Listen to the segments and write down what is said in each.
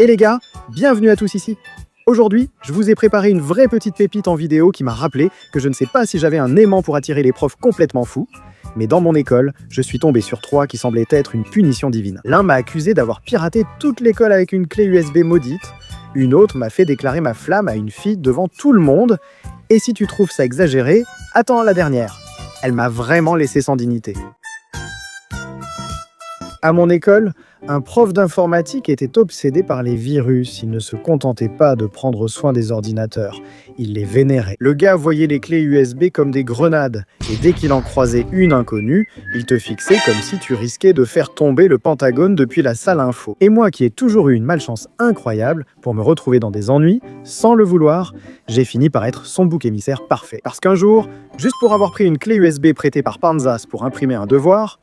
Et les gars, bienvenue à tous ici. Aujourd'hui, je vous ai préparé une vraie petite pépite en vidéo qui m'a rappelé que je ne sais pas si j'avais un aimant pour attirer les profs complètement fous, mais dans mon école, je suis tombé sur 3 qui semblaient être une punition divine. L'un m'a accusé d'avoir piraté toute l'école avec une clé USB maudite, une autre m'a fait déclarer ma flamme à une fille devant tout le monde, et si tu trouves ça exagéré, attends la dernière. Elle m'a vraiment laissé sans dignité. À mon école, un prof d'informatique était obsédé par les virus. Il ne se contentait pas de prendre soin des ordinateurs, il les vénérait. Le gars voyait les clés USB comme des grenades, et dès qu'il en croisait une inconnue, il te fixait comme si tu risquais de faire tomber le Pentagone depuis la salle info. Et moi qui ai toujours eu une malchance incroyable pour me retrouver dans des ennuis, sans le vouloir, j'ai fini par être son bouc émissaire parfait. Parce qu'un jour, juste pour avoir pris une clé USB prêtée par Panzas pour imprimer un devoir,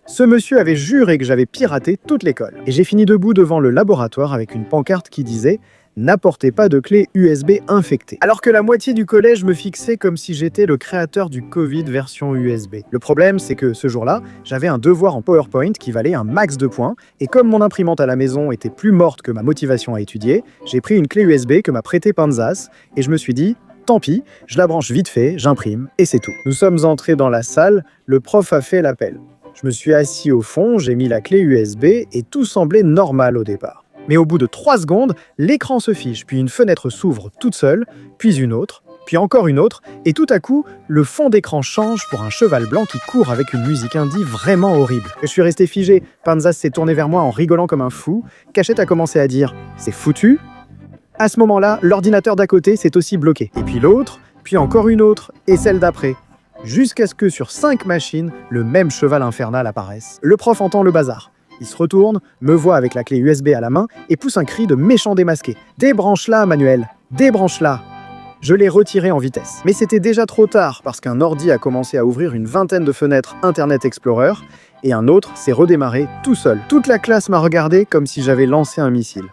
ce monsieur avait juré que j'avais piraté toute l'école. Et j'ai fini debout devant le laboratoire avec une pancarte qui disait « N'apportez pas de clé USB infectée ». Alors que la moitié du collège me fixait comme si j'étais le créateur du Covid version USB. Le problème, c'est que ce jour-là, j'avais un devoir en PowerPoint qui valait un max de points, et comme mon imprimante à la maison était plus morte que ma motivation à étudier, j'ai pris une clé USB que m'a prêtée Panzas, et je me suis dit « Tant pis, je la branche vite fait, j'imprime, et c'est tout ». Nous sommes entrés dans la salle, le prof a fait l'appel. Je me suis assis au fond, j'ai mis la clé USB et tout semblait normal au départ. Mais au bout de 3 secondes, l'écran se fige, puis une fenêtre s'ouvre toute seule, puis une autre, puis encore une autre, et tout à coup, le fond d'écran change pour un cheval blanc qui court avec une musique indie vraiment horrible. Je suis resté figé, Panzas s'est tourné vers moi en rigolant comme un fou, Cachette a commencé à dire « C'est foutu ». À ce moment-là, l'ordinateur d'à côté s'est aussi bloqué, et puis l'autre, puis encore une autre, et celle d'après. Jusqu'à ce que sur 5 machines, le même cheval infernal apparaisse. Le prof entend le bazar. Il se retourne, me voit avec la clé USB à la main et pousse un cri de méchant démasqué. « Débranche-la, Manuel, débranche-la !» Je l'ai retiré en vitesse. Mais c'était déjà trop tard parce qu'un ordi a commencé à ouvrir une vingtaine de fenêtres Internet Explorer et un autre s'est redémarré tout seul. Toute la classe m'a regardé comme si j'avais lancé un missile.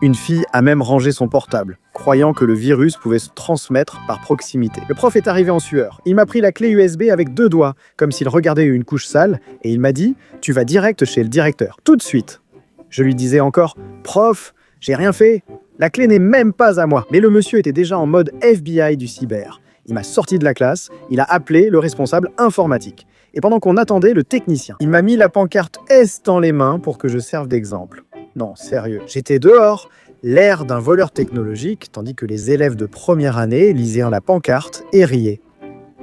Une fille a même rangé son portable, croyant que le virus pouvait se transmettre par proximité. Le prof est arrivé en sueur. Il m'a pris la clé USB avec 2 doigts, comme s'il regardait une couche sale, et il m'a dit « Tu vas direct chez le directeur, tout de suite ». Je lui disais encore « Prof, j'ai rien fait, la clé n'est même pas à moi ». Mais le monsieur était déjà en mode FBI du cyber. Il m'a sorti de la classe, il a appelé le responsable informatique. Et pendant qu'on attendait le technicien, il m'a mis la pancarte S dans les mains pour que je serve d'exemple. Non, sérieux. J'étais dehors, l'air d'un voleur technologique, tandis que les élèves de première année lisaient la pancarte et riaient.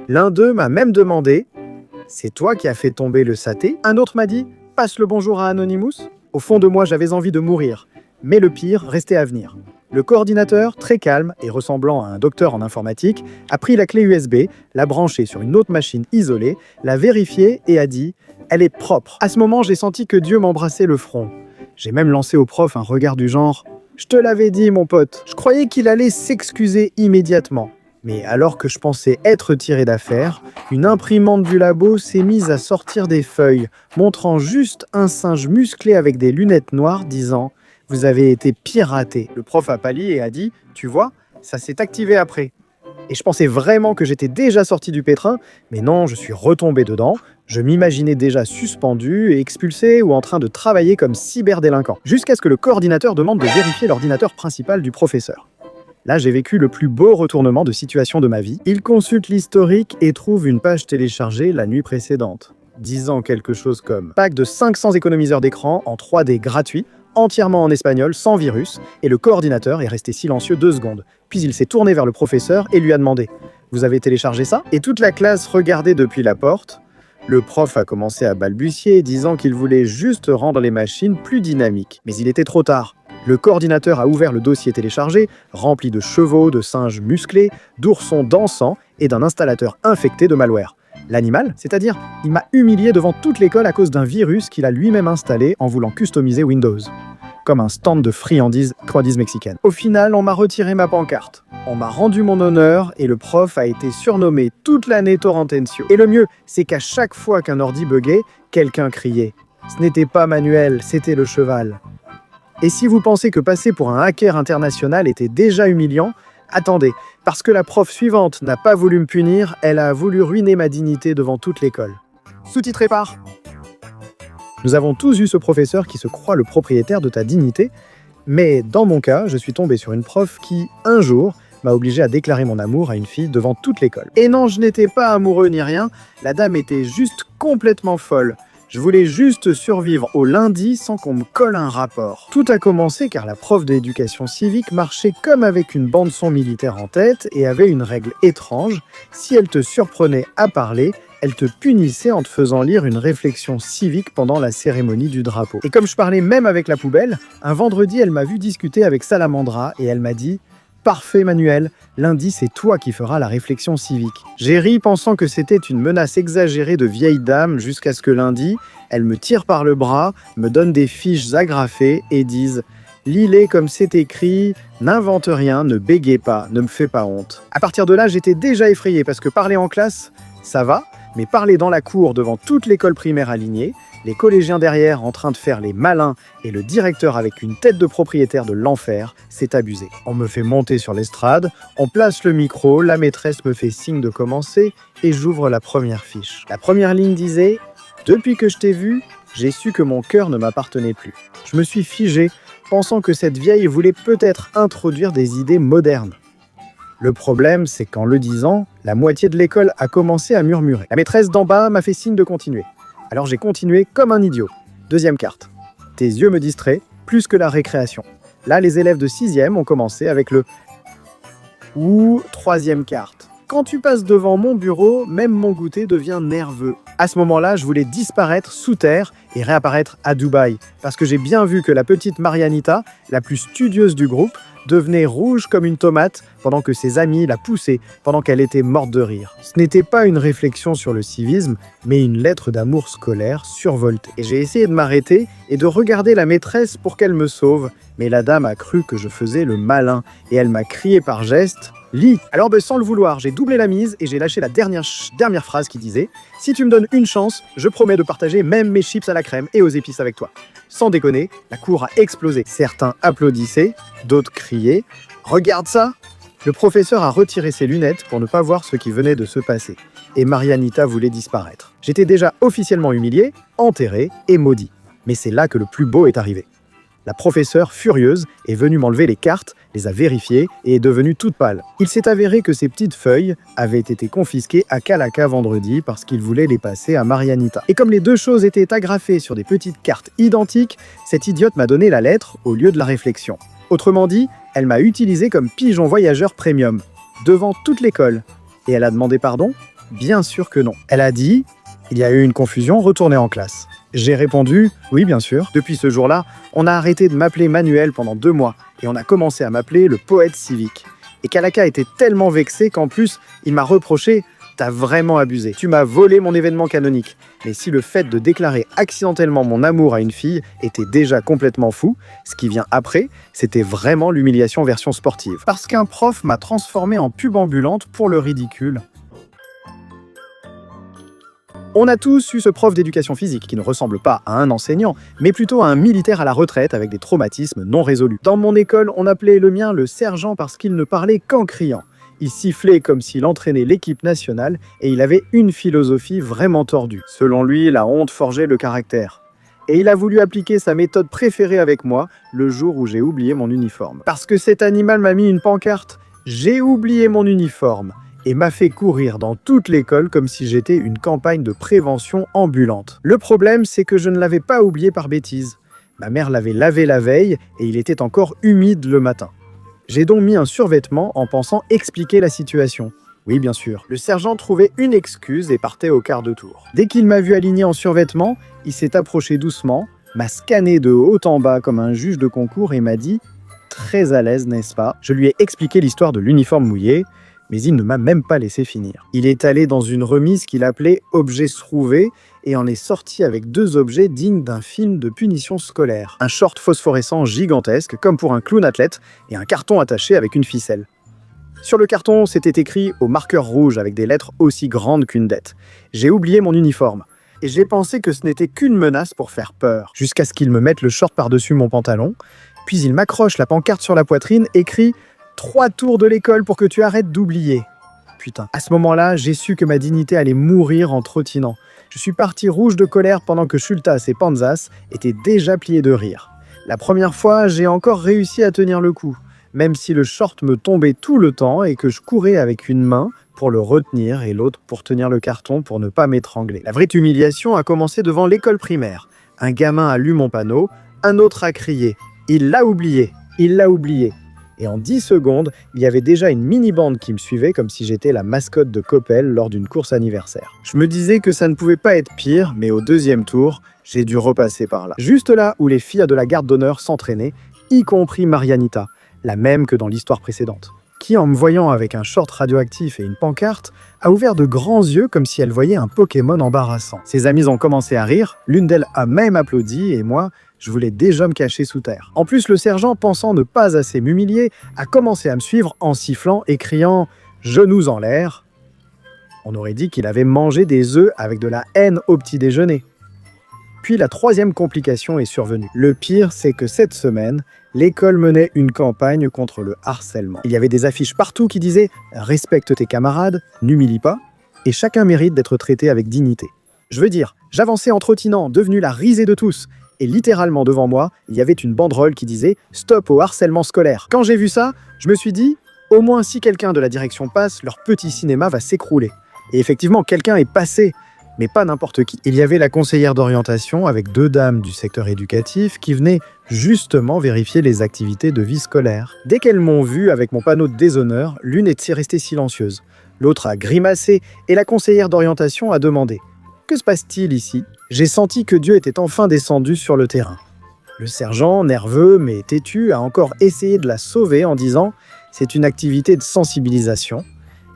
L'un d'eux m'a même demandé « C'est toi qui as fait tomber le saté ?» Un autre m'a dit « Passe le bonjour à Anonymous ?» Au fond de moi, j'avais envie de mourir. Mais le pire restait à venir. Le coordinateur, très calme et ressemblant à un docteur en informatique, a pris la clé USB, l'a branchée sur une autre machine isolée, l'a vérifiée et a dit « Elle est propre ». À ce moment, j'ai senti que Dieu m'embrassait le front. J'ai même lancé au prof un regard du genre « Je te l'avais dit, mon pote ». Je croyais qu'il allait s'excuser immédiatement. Mais alors que je pensais être tiré d'affaire, une imprimante du labo s'est mise à sortir des feuilles, montrant juste un singe musclé avec des lunettes noires, disant « Vous avez été piraté ». Le prof a pâli et a dit « Tu vois, ça s'est activé après ». Et je pensais vraiment que j'étais déjà sorti du pétrin, mais non, je suis retombé dedans. Je m'imaginais déjà suspendu et expulsé ou en train de travailler comme cyberdélinquant, jusqu'à ce que le coordinateur demande de vérifier l'ordinateur principal du professeur. Là, j'ai vécu le plus beau retournement de situation de ma vie. Il consulte l'historique et trouve une page téléchargée la nuit précédente, disant quelque chose comme « Pack de 500 économiseurs d'écran en 3D gratuit, entièrement en espagnol, sans virus », et le coordinateur est resté silencieux 2 secondes. Puis il s'est tourné vers le professeur et lui a demandé « Vous avez téléchargé ça ?» Et toute la classe regardait depuis la porte. Le prof a commencé à balbutier, disant qu'il voulait juste rendre les machines plus dynamiques. Mais il était trop tard. Le coordinateur a ouvert le dossier téléchargé, rempli de chevaux, de singes musclés, d'oursons dansants et d'un installateur infecté de malware. L'animal, c'est-à-dire, il m'a humilié devant toute l'école à cause d'un virus qu'il a lui-même installé en voulant customiser Windows. Comme un stand de friandises mexicaines. Au final, on m'a retiré ma pancarte. On m'a rendu mon honneur et le prof a été surnommé toute l'année Torrentencio. Et le mieux, c'est qu'à chaque fois qu'un ordi buguait, quelqu'un criait. Ce n'était pas Manuel, c'était le cheval. Et si vous pensez que passer pour un hacker international était déjà humiliant, attendez, parce que la prof suivante n'a pas voulu me punir, elle a voulu ruiner ma dignité devant toute l'école. Sous-titré par... Nous avons tous eu ce professeur qui se croit le propriétaire de ta dignité, Mais dans mon cas, je suis tombé sur une prof qui, un jour, m'a obligé à déclarer mon amour à une fille devant toute l'école. Et non, je n'étais pas amoureux ni rien, la dame était juste complètement folle. Je voulais juste survivre au lundi sans qu'on me colle un rapport. Tout a commencé car la prof d'éducation civique marchait comme avec une bande-son militaire en tête et avait une règle étrange. Si elle te surprenait à parler, elle te punissait en te faisant lire une réflexion civique pendant la cérémonie du drapeau. Et comme je parlais même avec la poubelle, un vendredi, elle m'a vu discuter avec Salamandra et elle m'a dit « Parfait Manuel, lundi c'est toi qui feras la réflexion civique. » J'ai ri pensant que c'était une menace exagérée de vieille dame jusqu'à ce que lundi, elle me tire par le bras, me donne des fiches agrafées et dise « Lis-les comme c'est écrit, n'invente rien, ne bégayez pas, ne me fais pas honte. » À partir de là, j'étais déjà effrayé parce que parler en classe, ça va, mais parler dans la cour devant toute l'école primaire alignée, les collégiens derrière en train de faire les malins et le directeur avec une tête de propriétaire de l'enfer, c'est abusé. On me fait monter sur l'estrade, on place le micro, la maîtresse me fait signe de commencer et j'ouvre la première fiche. La première ligne disait « Depuis que je t'ai vu, j'ai su que mon cœur ne m'appartenait plus. » Je me suis figé, pensant que cette vieille voulait peut-être introduire des idées modernes. Le problème, c'est qu'en le disant, la moitié de l'école a commencé à murmurer. La maîtresse d'en bas m'a fait signe de continuer. Alors j'ai continué comme un idiot. Deuxième carte. Tes yeux me distraient plus que la récréation. Là, les élèves de 6e ont commencé avec le « ou » troisième carte. Quand tu passes devant mon bureau, même mon goûter devient nerveux. À ce moment-là, je voulais disparaître sous terre et réapparaître à Dubaï. Parce que j'ai bien vu que la petite Marianita, la plus studieuse du groupe, devenait rouge comme une tomate pendant que ses amis la poussaient, pendant qu'elle était morte de rire. Ce n'était pas une réflexion sur le civisme, mais une lettre d'amour scolaire survoltée. Et j'ai essayé de m'arrêter et de regarder la maîtresse pour qu'elle me sauve, mais la dame a cru que je faisais le malin et elle m'a crié par geste « Lis !» Alors sans le vouloir, j'ai doublé la mise et j'ai lâché la dernière phrase qui disait « Si tu me donnes une chance, je promets de partager même mes chips à la crème et aux épices avec toi. » Sans déconner, la cour a explosé. Certains applaudissaient, d'autres criaient « Regarde ça !» Le professeur a retiré ses lunettes pour ne pas voir ce qui venait de se passer. Et Marianita voulait disparaître. J'étais déjà officiellement humilié, enterré et maudit. Mais c'est là que le plus beau est arrivé. La professeure, furieuse, est venue m'enlever les cartes, les a vérifiées et est devenue toute pâle. Il s'est avéré que ces petites feuilles avaient été confisquées à Calaca vendredi parce qu'il voulait les passer à Marianita. Et comme les deux choses étaient agrafées sur des petites cartes identiques, cette idiote m'a donné la lettre au lieu de la réflexion. Autrement dit, elle m'a utilisé comme pigeon voyageur premium, devant toute l'école. Et elle a demandé pardon ? Bien sûr que non. Elle a dit « Il y a eu une confusion, retournez en classe ». J'ai répondu « Oui, bien sûr ». Depuis ce jour-là, on a arrêté de m'appeler Manuel pendant 2 mois et on a commencé à m'appeler le poète civique. Et Calaca était tellement vexé qu'en plus, il m'a reproché « T'as vraiment abusé. Tu m'as volé mon événement canonique. » Mais si le fait de déclarer accidentellement mon amour à une fille était déjà complètement fou, ce qui vient après, c'était vraiment l'humiliation version sportive. Parce qu'un prof m'a transformé en pub ambulante pour le ridicule. On a tous eu ce prof d'éducation physique qui ne ressemble pas à un enseignant, mais plutôt à un militaire à la retraite avec des traumatismes non résolus. Dans mon école, on appelait le mien le sergent parce qu'il ne parlait qu'en criant. Il sifflait comme s'il entraînait l'équipe nationale et il avait une philosophie vraiment tordue. Selon lui, la honte forgeait le caractère. Et il a voulu appliquer sa méthode préférée avec moi le jour où j'ai oublié mon uniforme. Parce que cet animal m'a mis une pancarte « J'ai oublié mon uniforme » et m'a fait courir dans toute l'école comme si j'étais une campagne de prévention ambulante. Le problème, c'est que je ne l'avais pas oublié par bêtise. Ma mère l'avait lavé la veille et il était encore humide le matin. J'ai donc mis un survêtement en pensant expliquer la situation. Oui, bien sûr. Le sergent trouvait une excuse et partait au quart de tour. Dès qu'il m'a vu aligné en survêtement, il s'est approché doucement, m'a scanné de haut en bas comme un juge de concours et m'a dit « Très à l'aise, n'est-ce pas ?» Je lui ai expliqué l'histoire de l'uniforme mouillé, mais il ne m'a même pas laissé finir. Il est allé dans une remise qu'il appelait « Objet trouvé » et en est sorti avec 2 objets dignes d'un film de punition scolaire. Un short phosphorescent gigantesque, comme pour un clown athlète, et un carton attaché avec une ficelle. Sur le carton, c'était écrit au marqueur rouge avec des lettres aussi grandes qu'une dette. J'ai oublié mon uniforme. Et j'ai pensé que ce n'était qu'une menace pour faire peur, jusqu'à ce qu'il me mette le short par-dessus mon pantalon, puis il m'accroche la pancarte sur la poitrine, écrit « 3 tours de l'école pour que tu arrêtes d'oublier ». Putain. À ce moment-là, j'ai su que ma dignité allait mourir en trottinant. Je suis parti rouge de colère pendant que Schultas et Panzas étaient déjà pliés de rire. La première fois, j'ai encore réussi à tenir le coup, même si le short me tombait tout le temps et que je courais avec une main pour le retenir et l'autre pour tenir le carton pour ne pas m'étrangler. La vraie humiliation a commencé devant l'école primaire. Un gamin a lu mon panneau, un autre a crié « Il l'a oublié, il l'a oublié ». Et en 10 secondes, il y avait déjà une mini-bande qui me suivait comme si j'étais la mascotte de Coppel lors d'une course anniversaire. Je me disais que ça ne pouvait pas être pire, mais au deuxième tour, j'ai dû repasser par là. Juste là où les filles de la garde d'honneur s'entraînaient, y compris Marianita, la même que dans l'histoire précédente, qui, en me voyant avec un short radioactif et une pancarte, a ouvert de grands yeux comme si elle voyait un Pokémon embarrassant. Ses amies ont commencé à rire, l'une d'elles a même applaudi, et moi, je voulais déjà me cacher sous terre. En plus, le sergent, pensant ne pas assez m'humilier, a commencé à me suivre en sifflant et criant « Genoux en l'air ». On aurait dit qu'il avait mangé des œufs avec de la haine au petit déjeuner. Puis la troisième complication est survenue. Le pire, c'est que cette semaine, l'école menait une campagne contre le harcèlement. Il y avait des affiches partout qui disaient « Respecte tes camarades, n'humilie pas, et chacun mérite d'être traité avec dignité ». Je veux dire, j'avançais en trottinant, devenu la risée de tous, et littéralement devant moi, il y avait une banderole qui disait « Stop au harcèlement scolaire ». Quand j'ai vu ça, je me suis dit « Au moins si quelqu'un de la direction passe, leur petit cinéma va s'écrouler ». Et effectivement, quelqu'un est passé, mais pas n'importe qui. Il y avait la conseillère d'orientation avec 2 dames du secteur éducatif qui venaient justement vérifier les activités de vie scolaire. Dès qu'elles m'ont vu avec mon panneau de déshonneur, l'une est restée silencieuse, l'autre a grimacé et la conseillère d'orientation a demandé « Que se passe-t-il ici ?» J'ai senti que Dieu était enfin descendu sur le terrain. Le sergent, nerveux mais têtu, a encore essayé de la sauver en disant « C'est une activité de sensibilisation ».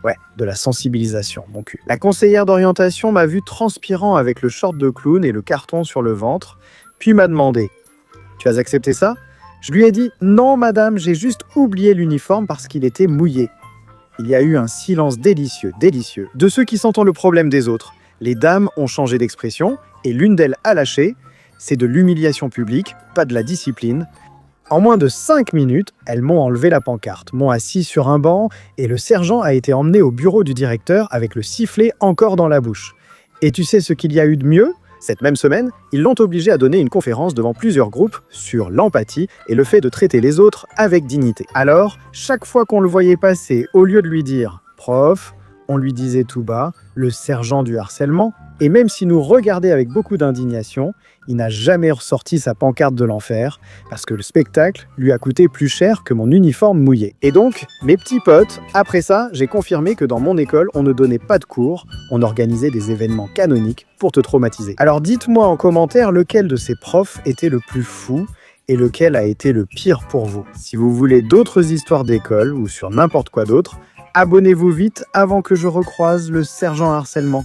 Ouais, de la sensibilisation, mon cul. La conseillère d'orientation m'a vu transpirant avec le short de clown et le carton sur le ventre, puis m'a demandé « Tu as accepté ça ?» Je lui ai dit « Non, madame, j'ai juste oublié l'uniforme parce qu'il était mouillé. » Il y a eu un silence délicieux, délicieux, de ceux qui sentent le problème des autres. Les dames ont changé d'expression et l'une d'elles a lâché. C'est de l'humiliation publique, pas de la discipline. En moins de 5 minutes, elles m'ont enlevé la pancarte, m'ont assis sur un banc et le sergent a été emmené au bureau du directeur avec le sifflet encore dans la bouche. Et tu sais ce qu'il y a eu de mieux ? Cette même semaine, ils l'ont obligé à donner une conférence devant plusieurs groupes sur l'empathie et le fait de traiter les autres avec dignité. Alors, chaque fois qu'on le voyait passer, au lieu de lui dire « Prof », on lui disait tout bas « le sergent du harcèlement ». Et même s'il nous regardait avec beaucoup d'indignation, il n'a jamais ressorti sa pancarte de l'enfer, parce que le spectacle lui a coûté plus cher que mon uniforme mouillé. Et donc, mes petits potes, après ça, j'ai confirmé que dans mon école, on ne donnait pas de cours, on organisait des événements canoniques pour te traumatiser. Alors dites-moi en commentaire lequel de ces profs était le plus fou, et lequel a été le pire pour vous. Si vous voulez d'autres histoires d'école, ou sur n'importe quoi d'autre, abonnez-vous vite avant que je recroise le sergent harcèlement.